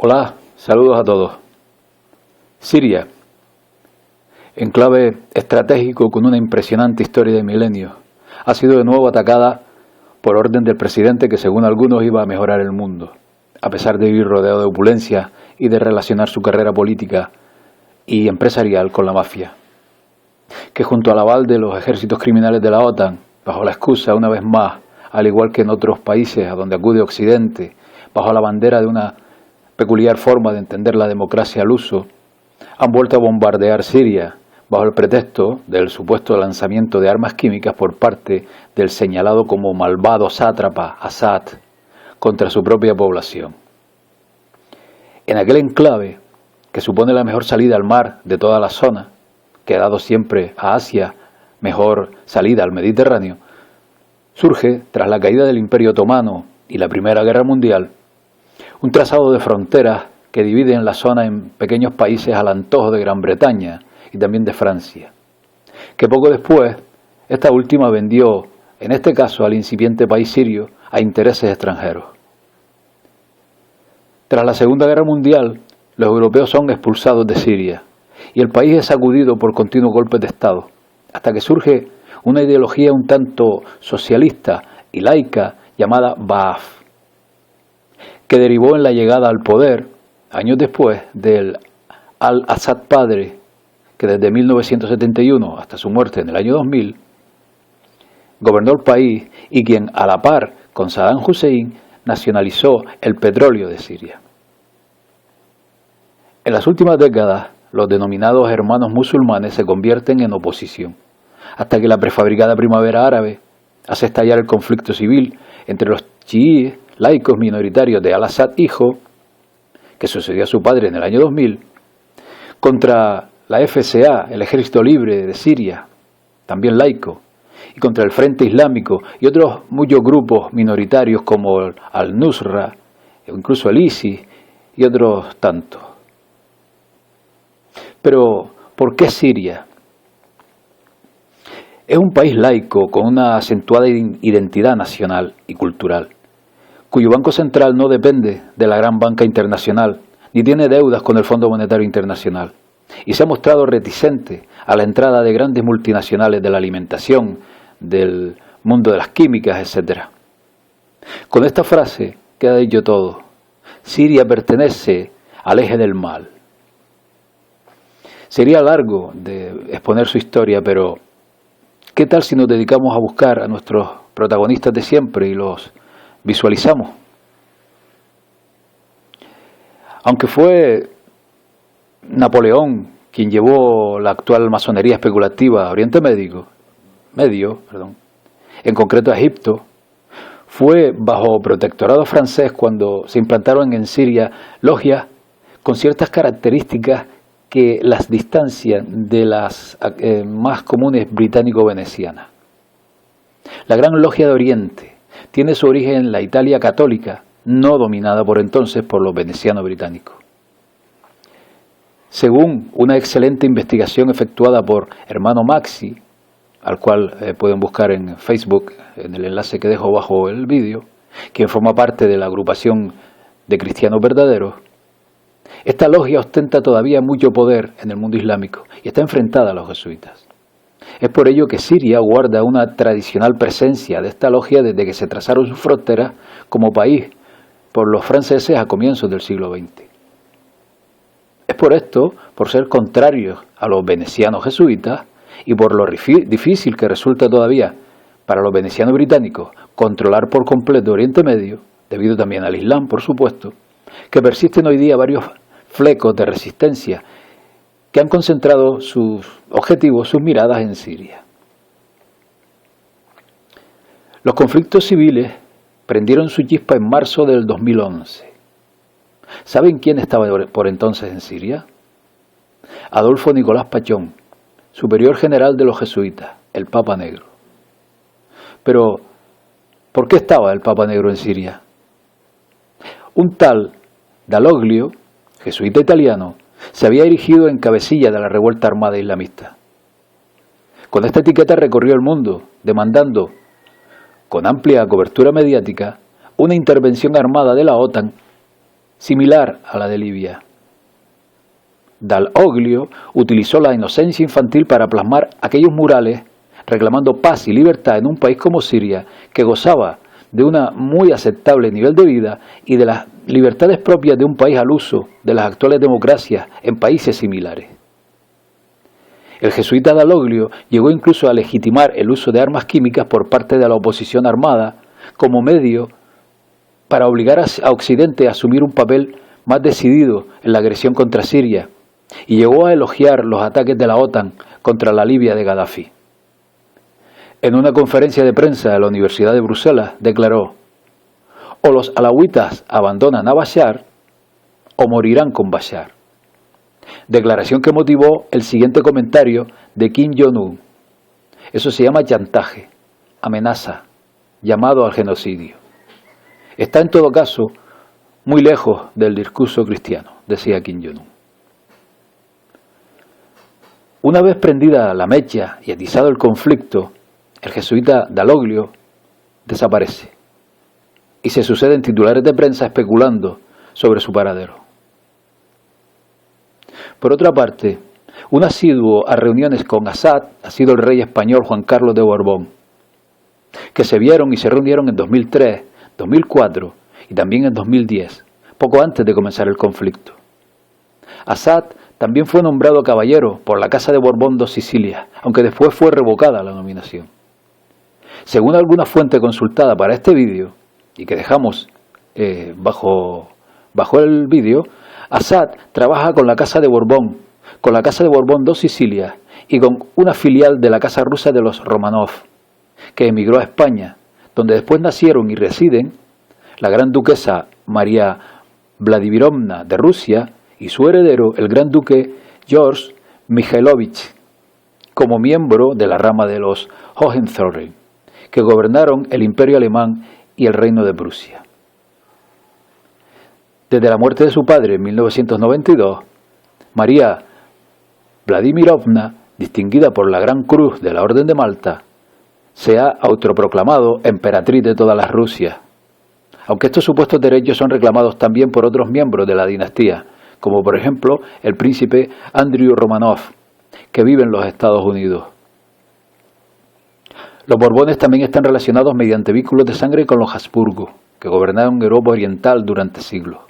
Hola, saludos a todos. Siria, enclave estratégico con una impresionante historia de milenios, ha sido de nuevo atacada por orden del presidente que según algunos iba a mejorar el mundo, a pesar de vivir rodeado de opulencia y de relacionar su carrera política y empresarial con la mafia, que junto al aval de los ejércitos criminales de la OTAN, bajo la excusa una vez más, al igual que en otros países a donde acude Occidente, bajo la bandera de una peculiar forma de entender la democracia al uso, han vuelto a bombardear Siria bajo el pretexto del supuesto lanzamiento de armas químicas por parte del señalado como malvado sátrapa Assad contra su propia población. En aquel enclave, que supone la mejor salida al mar de toda la zona, que ha dado siempre a Asia mejor salida al Mediterráneo, surge, tras la caída del Imperio Otomano y la Primera Guerra Mundial, un trazado de fronteras que divide en la zona en pequeños países al antojo de Gran Bretaña y también de Francia, que poco después esta última vendió, en este caso al incipiente país sirio, a intereses extranjeros. Tras la Segunda Guerra Mundial, los europeos son expulsados de Siria y el país es sacudido por continuos golpes de Estado, hasta que surge una ideología un tanto socialista y laica llamada Ba'ath, que derivó en la llegada al poder, años después, del al-Assad padre, que desde 1971 hasta su muerte en el año 2000, gobernó el país y quien, a la par con Saddam Hussein, nacionalizó el petróleo de Siria. En las últimas décadas, los denominados hermanos musulmanes se convierten en oposición, hasta que la prefabricada primavera árabe hace estallar el conflicto civil entre los chiíes laicos minoritarios de al-Assad hijo, que sucedió a su padre en el año 2000, contra la FSA, el Ejército Libre de Siria, también laico, y contra el Frente Islámico y otros muchos grupos minoritarios como al-Nusra, o incluso el ISIS y otros tantos. Pero, ¿por qué Siria? Es un país laico con una acentuada identidad nacional y cultural, cuyo Banco Central no depende de la gran banca internacional, ni tiene deudas con el Fondo Monetario Internacional, y se ha mostrado reticente a la entrada de grandes multinacionales de la alimentación, del mundo de las químicas, etc. Con esta frase queda dicho todo. Siria pertenece al eje del mal. Sería largo de exponer su historia, pero ¿qué tal si nos dedicamos a buscar a nuestros protagonistas de siempre y los visualizamos? Aunque fue Napoleón quien llevó la actual masonería especulativa a Oriente Medio, en concreto a Egipto, fue bajo protectorado francés cuando se implantaron en Siria logias con ciertas características que las distancian de las más comunes británico-venecianas. La Gran Logia de Oriente tiene su origen en la Italia católica, no dominada por entonces por los venecianos británicos. Según una excelente investigación efectuada por Hermano Maxi, al cual pueden buscar en Facebook, en el enlace que dejo bajo el vídeo, quien forma parte de la agrupación de cristianos verdaderos, esta logia ostenta todavía mucho poder en el mundo islámico y está enfrentada a los jesuitas. Es por ello que Siria guarda una tradicional presencia de esta logia desde que se trazaron sus fronteras como país por los franceses a comienzos del siglo XX. Es por esto, por ser contrarios a los venecianos jesuitas y por lo difícil que resulta todavía para los venecianos británicos controlar por completo Oriente Medio, debido también al Islam, por supuesto, que persisten hoy día varios flecos de resistencia que han concentrado sus objetivos, sus miradas en Siria. Los conflictos civiles prendieron su chispa en marzo del 2011. ¿Saben quién estaba por entonces en Siria? Adolfo Nicolás Pachón, superior general de los jesuitas, el Papa Negro. Pero, ¿por qué estaba el Papa Negro en Siria? Un tal Dalloglio, jesuita italiano, se había erigido en cabecilla de la revuelta armada islamista. Con esta etiqueta recorrió el mundo, demandando, con amplia cobertura mediática, una intervención armada de la OTAN similar a la de Libia. Dall'Oglio utilizó la inocencia infantil para plasmar aquellos murales reclamando paz y libertad en un país como Siria, que gozaba de un muy aceptable nivel de vida y de las libertades propias de un país al uso de las actuales democracias en países similares. El jesuita Dall'Oglio llegó incluso a legitimar el uso de armas químicas por parte de la oposición armada como medio para obligar a Occidente a asumir un papel más decidido en la agresión contra Siria, y llegó a elogiar los ataques de la OTAN contra la Libia de Gaddafi. En una conferencia de prensa de la Universidad de Bruselas declaró: o los alawitas abandonan a Bashar o morirán con Bashar. Declaración que motivó el siguiente comentario de Kim Jong-un: eso se llama chantaje, amenaza, llamado al genocidio. Está en todo caso muy lejos del discurso cristiano, decía Kim Jong-un. Una vez prendida la mecha y atizado el conflicto, el jesuita Dall'Oglio desaparece y se suceden titulares de prensa especulando sobre su paradero. Por otra parte, un asiduo a reuniones con Assad ha sido el rey español Juan Carlos de Borbón, que se vieron y se reunieron en 2003, 2004 y también en 2010, poco antes de comenzar el conflicto. Assad también fue nombrado caballero por la Casa de Borbón dos Sicilias, aunque después fue revocada la nominación. Según alguna fuente consultada para este vídeo, y que dejamos bajo el vídeo, Assad trabaja con la Casa de Borbón, con la Casa de Borbón dos Sicilias y con una filial de la Casa rusa de los Romanov, que emigró a España, donde después nacieron y residen la gran duquesa María Vladimirovna de Rusia y su heredero, el gran duque George Mikhailovich, como miembro de la rama de los Hohenzollern, que gobernaron el Imperio Alemán y el Reino de Prusia. Desde la muerte de su padre en 1992, María Vladimirovna, distinguida por la Gran Cruz de la Orden de Malta, se ha autoproclamado emperatriz de todas las Rusias, aunque estos supuestos derechos son reclamados también por otros miembros de la dinastía, como por ejemplo el príncipe Andrew Romanov, que vive en los Estados Unidos. Los Borbones también están relacionados mediante vínculos de sangre con los Habsburgo, que gobernaron Europa Oriental durante siglos.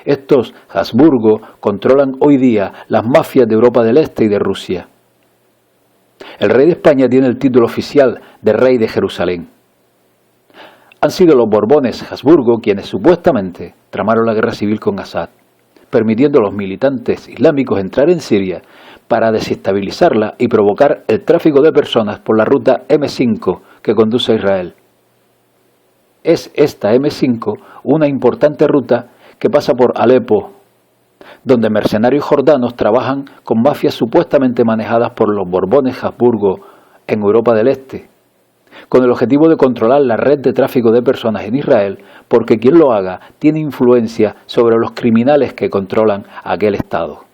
Estos Habsburgo controlan hoy día las mafias de Europa del Este y de Rusia. El rey de España tiene el título oficial de rey de Jerusalén. Han sido los Borbones Habsburgo quienes supuestamente tramaron la guerra civil con Assad, permitiendo a los militantes islámicos entrar en Siria para desestabilizarla y provocar el tráfico de personas por la ruta M5 que conduce a Israel. Es esta M5 una importante ruta que pasa por Alepo, donde mercenarios jordanos trabajan con mafias supuestamente manejadas por los Borbones Habsburgo en Europa del Este, con el objetivo de controlar la red de tráfico de personas en Israel, porque quien lo haga tiene influencia sobre los criminales que controlan aquel estado.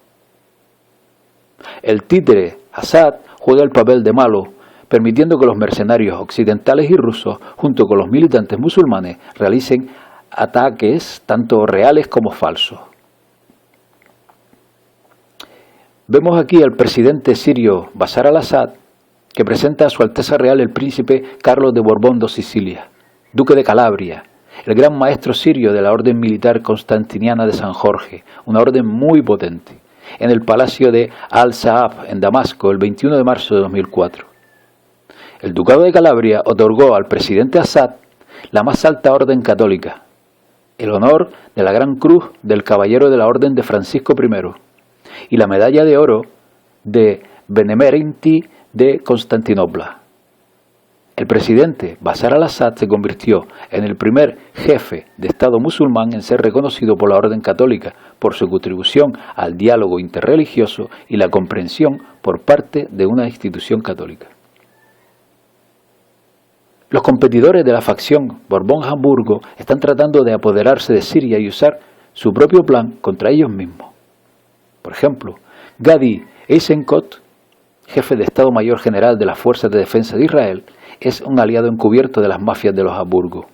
El títere Assad juega el papel de malo, permitiendo que los mercenarios occidentales y rusos, junto con los militantes musulmanes, realicen ataques tanto reales como falsos. Vemos aquí al presidente sirio Bashar al-Assad, que presenta a su Alteza Real el príncipe Carlos de Borbón dos Sicilias, duque de Calabria, el gran maestro sirio de la orden militar constantiniana de San Jorge, una orden muy potente, en el palacio de Al-Saab, en Damasco, el 21 de marzo de 2004. El ducado de Calabria otorgó al presidente Assad la más alta orden católica, el honor de la Gran Cruz del Caballero de la Orden de Francisco I y la medalla de oro de Benemerenti de Constantinopla. El presidente Bashar al-Assad se convirtió en el primer jefe de Estado musulmán en ser reconocido por la Orden Católica por su contribución al diálogo interreligioso y la comprensión por parte de una institución católica. Los competidores de la facción Borbón-Habsburgo están tratando de apoderarse de Siria y usar su propio plan contra ellos mismos. Por ejemplo, Gadi Eisenkot, jefe de Estado Mayor General de las Fuerzas de Defensa de Israel, es un aliado encubierto de las mafias de los Habsburgo.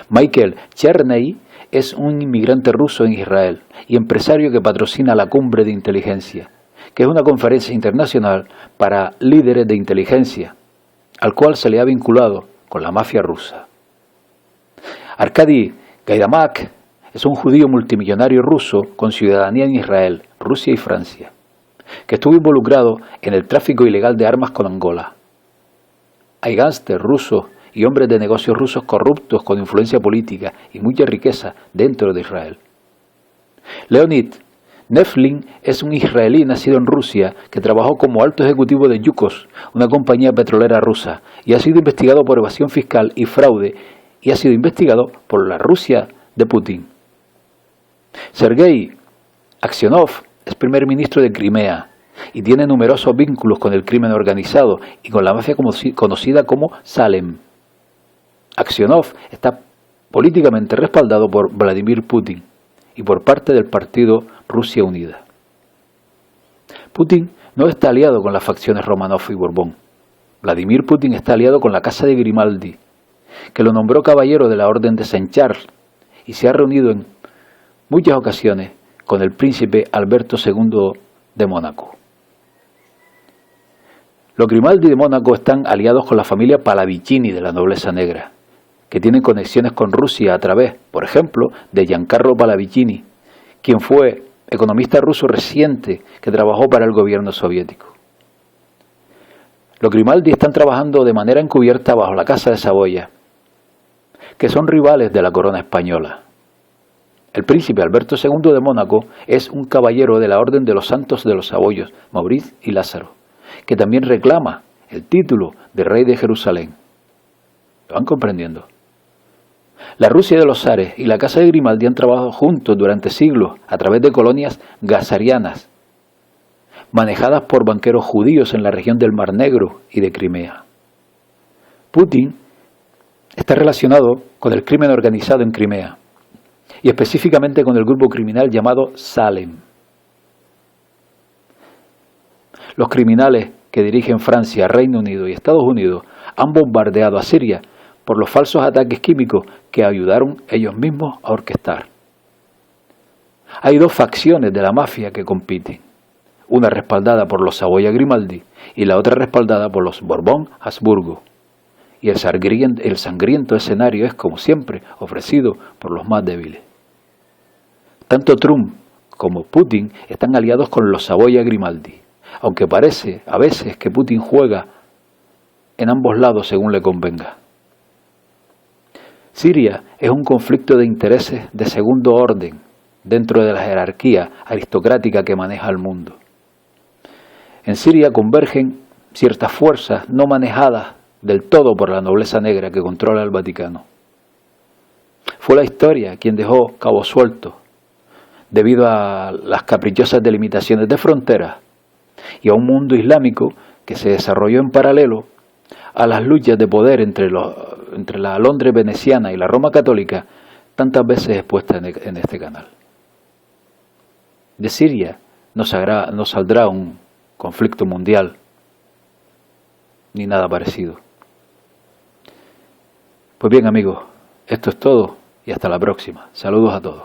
Michael Cherney es un inmigrante ruso en Israel y empresario que patrocina la Cumbre de Inteligencia, que es una conferencia internacional para líderes de inteligencia, al cual se le ha vinculado con la mafia rusa. Arkady Gaidamak es un judío multimillonario ruso con ciudadanía en Israel, Rusia y Francia, que estuvo involucrado en el tráfico ilegal de armas con Angola. Hay gángsters rusos y hombres de negocios rusos corruptos con influencia política y mucha riqueza dentro de Israel. Leonid Neflin es un israelí nacido en Rusia que trabajó como alto ejecutivo de Yukos, una compañía petrolera rusa, y ha sido investigado por evasión fiscal y fraude, y ha sido investigado por la Rusia de Putin. Sergei Aksionov es primer ministro de Crimea y tiene numerosos vínculos con el crimen organizado y con la mafia conocida como Salem. Aksionov está políticamente respaldado por Vladimir Putin y por parte del partido Rusia Unida. Putin no está aliado con las facciones Romanov y Borbón. Vladimir Putin está aliado con la casa de Grimaldi, que lo nombró caballero de la Orden de Saint Charles y se ha reunido en muchas ocasiones con el príncipe Alberto II de Mónaco. Los Grimaldi de Mónaco están aliados con la familia Pallavicini de la nobleza negra, que tienen conexiones con Rusia a través, por ejemplo, de Giancarlo Pallavicini, quien fue economista ruso reciente que trabajó para el gobierno soviético. Los Grimaldi están trabajando de manera encubierta bajo la Casa de Saboya, que son rivales de la corona española. El príncipe Alberto II de Mónaco es un caballero de la Orden de los Santos de los Saboyos, Maurice y Lázaro, que también reclama el título de rey de Jerusalén. ¿Lo van comprendiendo? La Rusia de los zares y la Casa de Grimaldi han trabajado juntos durante siglos a través de colonias gazarianas, manejadas por banqueros judíos en la región del Mar Negro y de Crimea. Putin está relacionado con el crimen organizado en Crimea, y específicamente con el grupo criminal llamado Salem. Los criminales que dirigen Francia, Reino Unido y Estados Unidos han bombardeado a Siria por los falsos ataques químicos que ayudaron ellos mismos a orquestar. Hay dos facciones de la mafia que compiten, una respaldada por los Saboya Grimaldi y la otra respaldada por los Borbón Habsburgo. Y el sangriento escenario es, como siempre, ofrecido por los más débiles. Tanto Trump como Putin están aliados con los Saboya Grimaldi, aunque parece a veces que Putin juega en ambos lados según le convenga. Siria es un conflicto de intereses de segundo orden dentro de la jerarquía aristocrática que maneja el mundo. En Siria convergen ciertas fuerzas no manejadas del todo por la nobleza negra que controla el Vaticano. Fue la historia quien dejó cabos sueltos debido a las caprichosas delimitaciones de fronteras y a un mundo islámico que se desarrolló en paralelo a las luchas de poder entre la Londres veneciana y la Roma católica, tantas veces expuestas en este canal. De Siria no saldrá un conflicto mundial, ni nada parecido. Pues bien amigos, esto es todo y hasta la próxima. Saludos a todos.